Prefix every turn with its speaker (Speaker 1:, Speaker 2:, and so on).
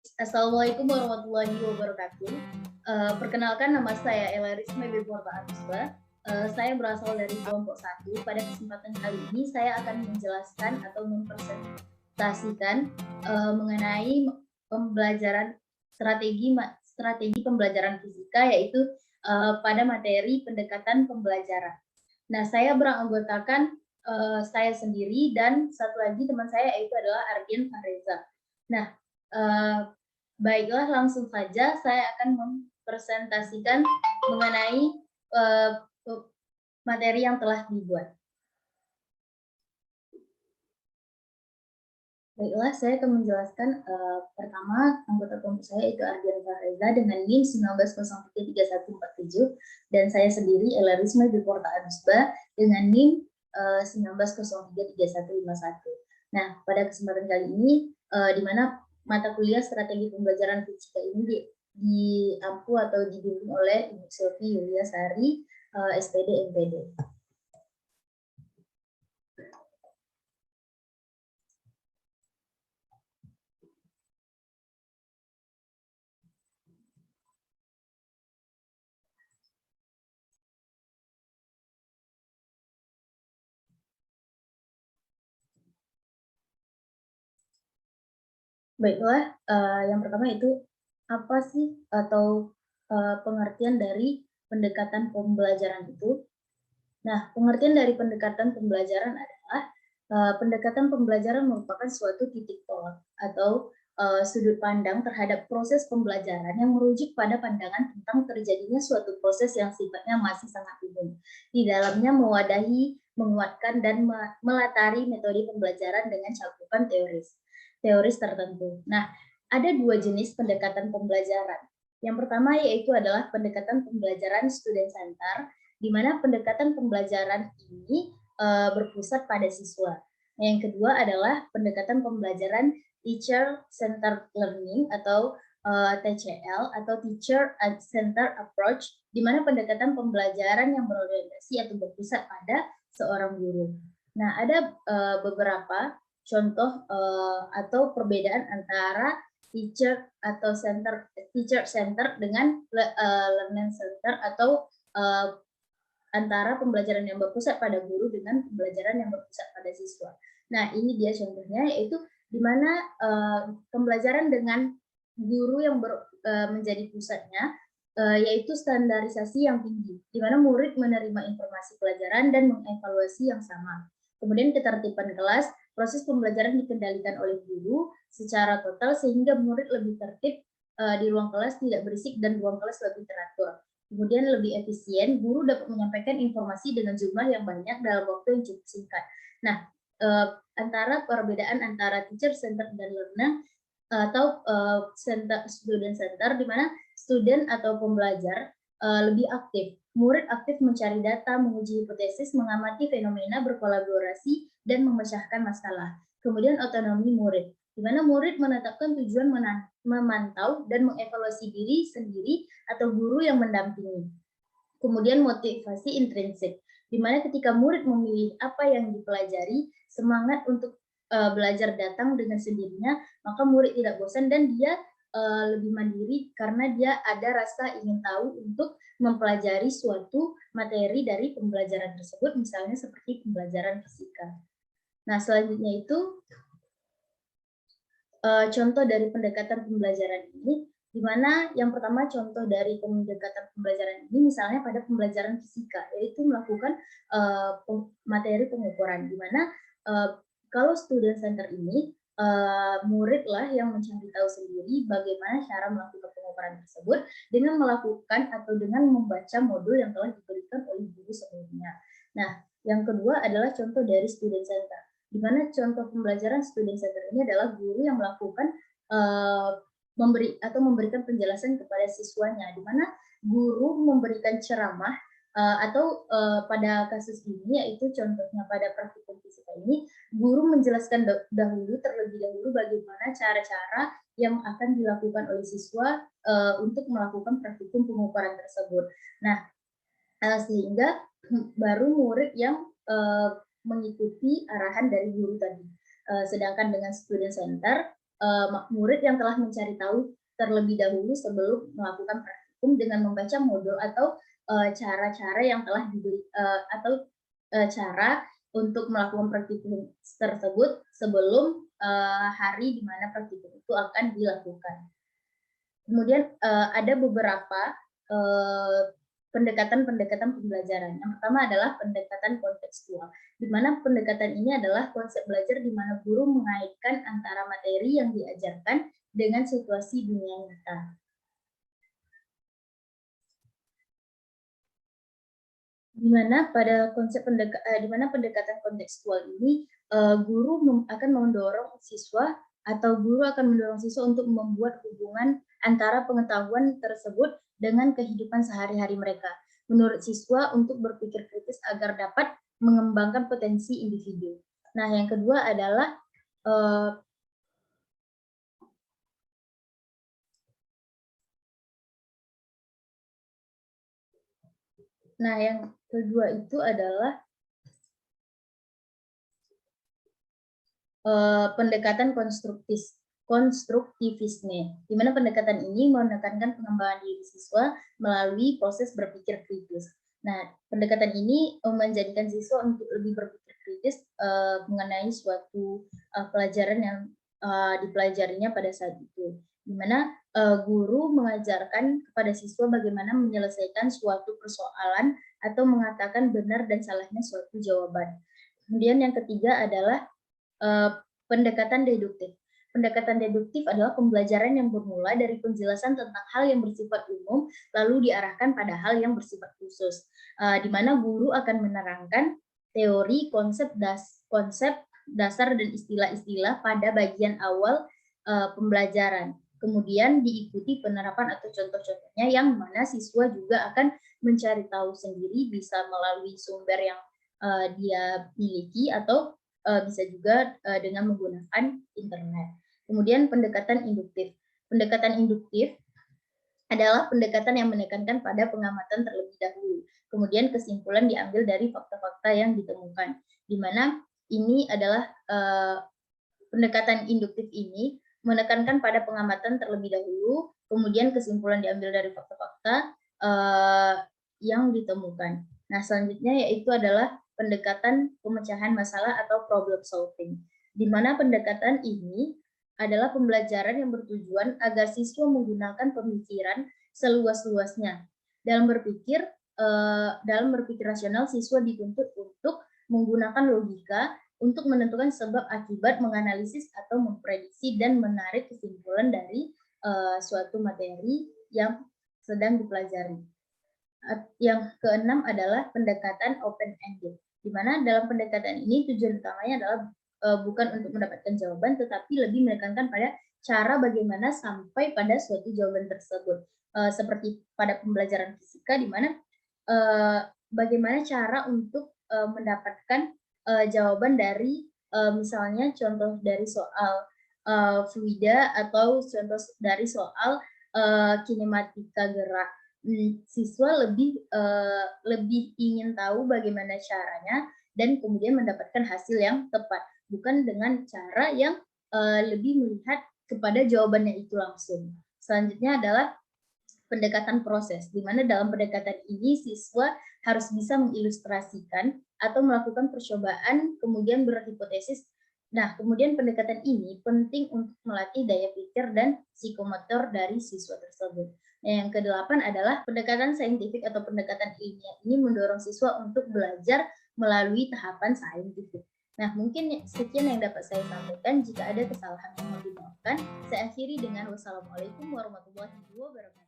Speaker 1: Assalamualaikum warahmatullahi wabarakatuh. Perkenalkan nama saya Ella Risma Biporta Anusba. Saya berasal dari kelompok 1. Pada kesempatan kali ini saya akan menjelaskan atau mempresentasikan mengenai pembelajaran strategi pembelajaran fisika, yaitu pada materi pendekatan pembelajaran. Nah, saya beranggotakan saya sendiri dan satu lagi teman saya, yaitu adalah Ardian Fahreza. Nah, baiklah, langsung saja saya akan mempresentasikan mengenai materi yang telah dibuat. Baiklah, saya akan menjelaskan pertama anggota kelompok saya itu Ardian Fahreza dengan NIM 19033147 dan saya sendiri Ella Risma Biporta Anusba dengan NIM 19033151. Nah, pada kesempatan kali ini di mana mata kuliah strategi pembelajaran fisika ini diampu atau dibimbing oleh Ibu Sylvie Yulia Sari, SPD MPD. Baiklah, yang pertama itu apa sih atau pengertian dari pendekatan pembelajaran itu? Nah, pengertian dari pendekatan pembelajaran adalah pendekatan pembelajaran merupakan suatu titik tolak atau sudut pandang terhadap proses pembelajaran yang merujuk pada pandangan tentang terjadinya suatu proses yang sifatnya masih sangat umum. Di dalamnya mewadahi, menguatkan, dan melatari metode pembelajaran dengan cakupan teoris tertentu. Nah, ada dua jenis pendekatan pembelajaran. Yang pertama yaitu adalah pendekatan pembelajaran student center, di mana pendekatan pembelajaran ini berpusat pada siswa. Yang kedua adalah pendekatan pembelajaran teacher centered learning atau TCL atau teacher centered approach, di mana pendekatan pembelajaran yang berorientasi atau berpusat pada seorang guru. Nah, ada beberapa contoh atau perbedaan antara teacher center dengan learning center atau antara pembelajaran yang berpusat pada guru dengan pembelajaran yang berpusat pada siswa. Nah, ini dia contohnya, yaitu di mana pembelajaran dengan guru yang menjadi pusatnya, yaitu standarisasi yang tinggi, di mana murid menerima informasi pelajaran dan mengevaluasi yang sama. Kemudian ketertiban kelas, proses pembelajaran dikendalikan oleh guru secara total sehingga murid lebih tertib di ruang kelas, tidak berisik, dan ruang kelas lebih teratur. Kemudian lebih efisien, guru dapat menyampaikan informasi dengan jumlah yang banyak dalam waktu yang cukup singkat. Nah, antara perbedaan antara teacher center dan learner atau student center, di mana student atau pembelajar lebih aktif. Murid aktif mencari data, menguji hipotesis, mengamati fenomena, berkolaborasi, dan memecahkan masalah. Kemudian otonomi murid, di mana murid menetapkan tujuan memantau dan mengevaluasi diri sendiri atau guru yang mendampingi. Kemudian motivasi intrinsik, di mana ketika murid memilih apa yang dipelajari, semangat untuk belajar datang dengan sendirinya, maka murid tidak bosan dan dia lebih mandiri karena dia ada rasa ingin tahu untuk mempelajari suatu materi dari pembelajaran tersebut, misalnya seperti pembelajaran fisika. Nah, selanjutnya itu contoh dari pendekatan pembelajaran ini, di mana yang pertama contoh dari pendekatan pembelajaran ini misalnya pada pembelajaran fisika, yaitu melakukan materi pengukuran, di mana kalau student center ini muridlah yang mencari tahu sendiri bagaimana cara melakukan pengukuran tersebut dengan melakukan atau dengan membaca modul yang telah diberikan oleh guru sebelumnya. Nah, yang kedua adalah contoh dari student center, di mana contoh pembelajaran student center ini adalah guru yang melakukan memberikan penjelasan kepada siswanya, di mana guru memberikan ceramah atau pada kasus ini, yaitu contohnya pada praktikum fisika ini, guru menjelaskan terlebih dahulu bagaimana cara-cara yang akan dilakukan oleh siswa untuk melakukan praktikum pengukuran tersebut. Nah, sehingga baru murid yang mengikuti arahan dari guru tadi. Sedangkan dengan student center, murid yang telah mencari tahu terlebih dahulu sebelum melakukan praktikum dengan membaca modul atau cara-cara yang telah diberi atau cara untuk melakukan praktikum tersebut sebelum hari di mana praktikum itu akan dilakukan. Kemudian ada beberapa pendekatan-pendekatan pembelajaran. Yang pertama adalah pendekatan kontekstual, di mana pendekatan ini adalah konsep belajar di mana guru mengaitkan antara materi yang diajarkan dengan situasi dunia nyata. Di mana pada konsep pendekatan kontekstual ini guru akan mendorong siswa atau guru akan mendorong siswa untuk membuat hubungan antara pengetahuan tersebut dengan kehidupan sehari-hari mereka. Menurut siswa untuk berpikir kritis agar dapat mengembangkan potensi individu. Nah, yang kedua adalah itu adalah pendekatan konstruktivisme, di mana pendekatan ini menekankan pengembangan diri siswa melalui proses berpikir kritis. Nah, pendekatan ini menjadikan siswa untuk lebih berpikir kritis mengenai suatu pelajaran yang dipelajarinya pada saat itu, di mana guru mengajarkan kepada siswa bagaimana menyelesaikan suatu persoalan atau mengatakan benar dan salahnya suatu jawaban. Kemudian yang ketiga adalah pendekatan deduktif. Pendekatan deduktif adalah pembelajaran yang bermula dari penjelasan tentang hal yang bersifat umum, lalu diarahkan pada hal yang bersifat khusus, di mana guru akan menerangkan teori, konsep dasar dan istilah-istilah pada bagian awal pembelajaran. Kemudian diikuti penerapan atau contoh-contohnya yang mana siswa juga akan mencari tahu sendiri, bisa melalui sumber yang dia miliki atau bisa juga dengan menggunakan internet. Kemudian pendekatan induktif. Pendekatan induktif adalah pendekatan yang menekankan pada pengamatan terlebih dahulu. Kemudian kesimpulan diambil dari fakta-fakta yang ditemukan. Di mana ini adalah pendekatan induktif ini menekankan pada pengamatan terlebih dahulu, kemudian kesimpulan diambil dari fakta-fakta yang ditemukan. Nah, selanjutnya yaitu adalah pendekatan pemecahan masalah atau problem solving, di mana pendekatan ini adalah pembelajaran yang bertujuan agar siswa menggunakan pemikiran seluas-luasnya. Dalam berpikir rasional, siswa dituntut untuk menggunakan logika untuk menentukan sebab akibat, menganalisis atau memprediksi dan menarik kesimpulan dari suatu materi yang sedang dipelajari. Yang keenam adalah pendekatan open-ended, di mana dalam pendekatan ini tujuan utamanya adalah bukan untuk mendapatkan jawaban, tetapi lebih menekankan pada cara bagaimana sampai pada suatu jawaban tersebut. Seperti pada pembelajaran fisika, di mana bagaimana cara untuk mendapatkan jawaban dari misalnya contoh dari soal fluida atau contoh dari soal kinematika gerak. Siswa lebih ingin tahu bagaimana caranya dan kemudian mendapatkan hasil yang tepat, bukan dengan cara yang lebih melihat kepada jawabannya itu langsung. Selanjutnya adalah pendekatan proses, di mana dalam pendekatan ini siswa harus bisa mengilustrasikan atau melakukan percobaan, kemudian berhipotesis. Nah, kemudian pendekatan ini penting untuk melatih daya pikir dan psikomotor dari siswa tersebut. Nah, yang kedelapan adalah pendekatan saintifik atau pendekatan ilmiah. Ini mendorong siswa untuk belajar melalui tahapan saintifik. Nah, mungkin sekian yang dapat saya sampaikan. Jika ada kesalahan yang mau dimaafkan, saya akhiri dengan wassalamualaikum warahmatullahi wabarakatuh.